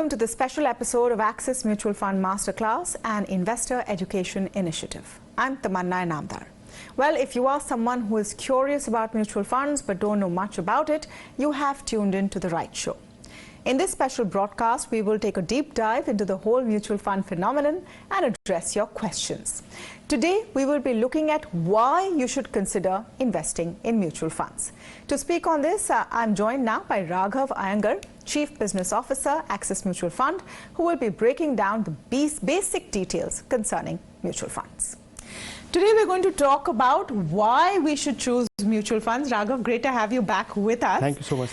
welcome to the special episode of Axis Mutual Fund Masterclass, an investor education initiative. I'm Tamanna Namdar. Well, if you are someone who is curious about mutual funds but don't know much about it, you have tuned in to the right show. In this special broadcast, we will take a deep dive into the whole mutual fund phenomenon and address your questions. Today, we will be looking at why you should consider investing in mutual funds. To speak on this, I'm joined now by Raghav Iyengar, Chief Business Officer, Axis Mutual Fund, who will be breaking down the basic details concerning mutual funds. Today we're going to talk about why we should choose mutual funds. Raghav, great to have you back with us. Thank you so much.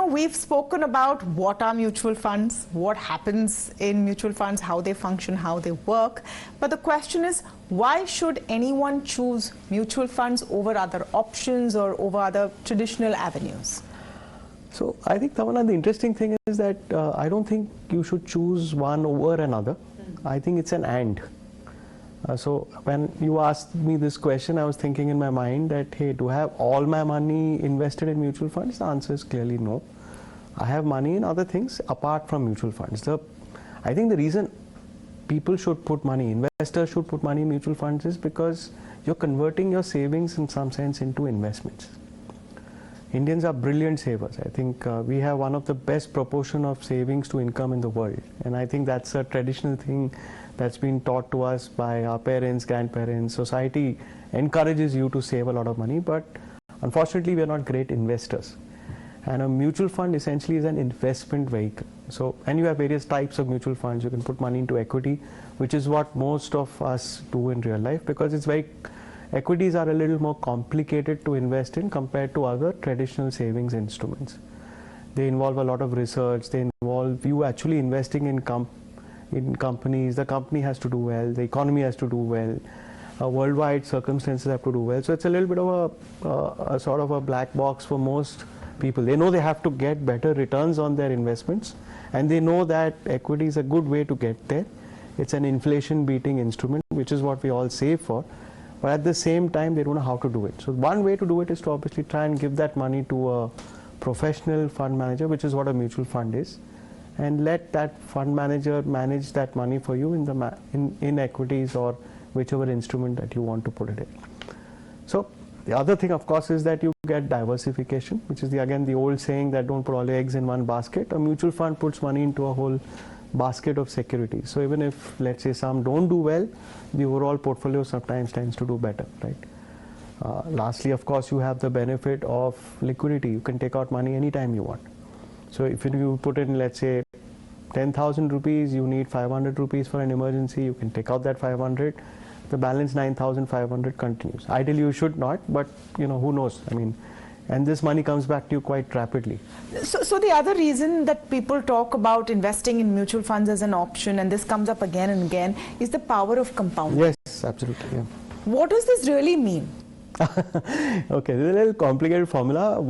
We've spoken about what are mutual funds, what happens in mutual funds, how they function, how they work. But the question is, why should anyone choose mutual funds over other options or over other traditional avenues? So I think, Tamanna, the interesting thing is that I don't think you should choose one over another. I think it's an and. So when you asked me this question, I was thinking in my mind that, hey, do I have all my money invested in mutual funds? The answer is clearly no. I have money in other things apart from mutual funds. I think the reason people should put money, investors should put money in mutual funds is because you're converting your savings in some sense into investments. Indians are brilliant savers. I think we have one of the best proportion of savings to income in the world. And I think that's a traditional thing that's been taught to us by our parents, grandparents. Society encourages you to save a lot of money, but unfortunately we are not great investors. And a mutual fund essentially is an investment vehicle. So, and you have various types of mutual funds. You can put money into equity, which is what most of us do in real life, because equities are a little more complicated to invest in compared to other traditional savings instruments. They involve a lot of research. They involve you actually investing in companies. The company has to do well, the economy has to do well, worldwide circumstances have to do well. So it's a little bit of a sort of a black box for most people. They know they have to get better returns on their investments, and they know that equity is a good way to get there. It's an inflation beating instrument, which is what we all save for. But at the same time, they don't know how to do it. So one way to do it is to obviously try and give that money to a professional fund manager, which is what a mutual fund is, and let that fund manager manage that money for you in equities or whichever instrument that you want to put it in. So the other thing, of course, is that you get diversification, which is again the old saying that don't put all your eggs in one basket. A mutual fund puts money into a whole basket of securities. So even if, let's say, some don't do well, the overall portfolio sometimes tends to do better, right? Lastly, of course, you have the benefit of liquidity. You can take out money anytime you want. So if you put in, let's say, 10,000 rupees, you need 500 rupees for an emergency, you can take out that 500. The balance 9,500 continues. Ideally, you should not, but who knows? I mean, and this money comes back to you quite rapidly. So the other reason that people talk about investing in mutual funds as an option, and this comes up again and again, is the power of compounding. Yes, absolutely. Yeah. What does this really mean? Okay, this is a little complicated formula.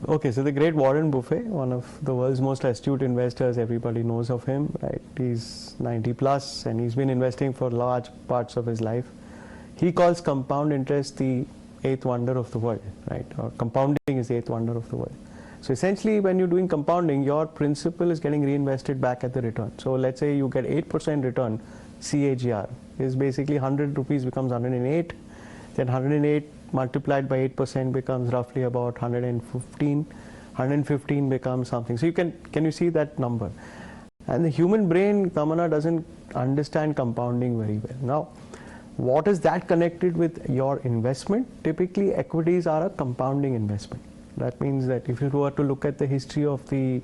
Okay, so the great Warren Buffett, one of the world's most astute investors, everybody knows of him, right? He's 90 plus and he's been investing for large parts of his life. He calls compound interest the eighth wonder of the world, right? Or compounding is the eighth wonder of the world. So essentially, when you're doing compounding, your principal is getting reinvested back at the return. So let's say you get 8% return, CAGR is basically 100 rupees becomes 108, then 108 multiplied by 8% becomes roughly about 115, 115 becomes something. So can you see that number? And the human brain, Tamanna, doesn't understand compounding very well. Now, what is that connected with your investment? Typically, equities are a compounding investment. That means that if you were to look at the history of the,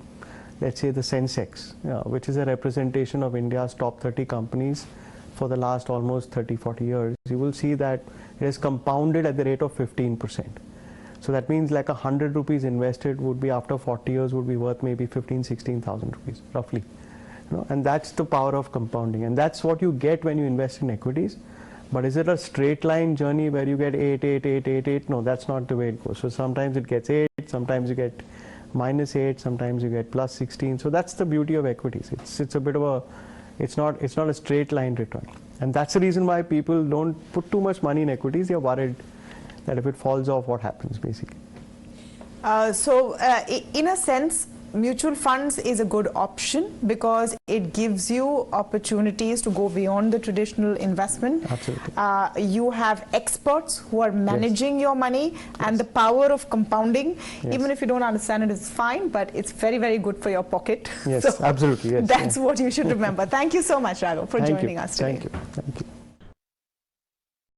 let's say, the Sensex, which is a representation of India's top 30 companies for the last almost 30-40 years, you will see that it has compounded at the rate of 15%. So that means like 100 rupees invested would be, after 40 years, would be worth maybe 16,000 rupees, roughly. And that's the power of compounding. And that's what you get when you invest in equities. But is it a straight line journey where you get 8, 8, 8, 8, 8? No, that's not the way it goes. So sometimes it gets 8, sometimes you get minus 8, sometimes you get plus 16. So that's the beauty of equities. It's a bit of a, it's not a straight line return. And that's the reason why people don't put too much money in equities. They're worried that if it falls off, what happens basically. In a sense, mutual funds is a good option because it gives you opportunities to go beyond the traditional investment. Absolutely. You have experts who are managing your money, and the power of compounding, even if you don't understand it, is fine, but it's very, very good for your pocket. Yes, so absolutely. Yes, that's what you should remember. Thank you so much, Raghav, for joining us today. Thank you. Thank you.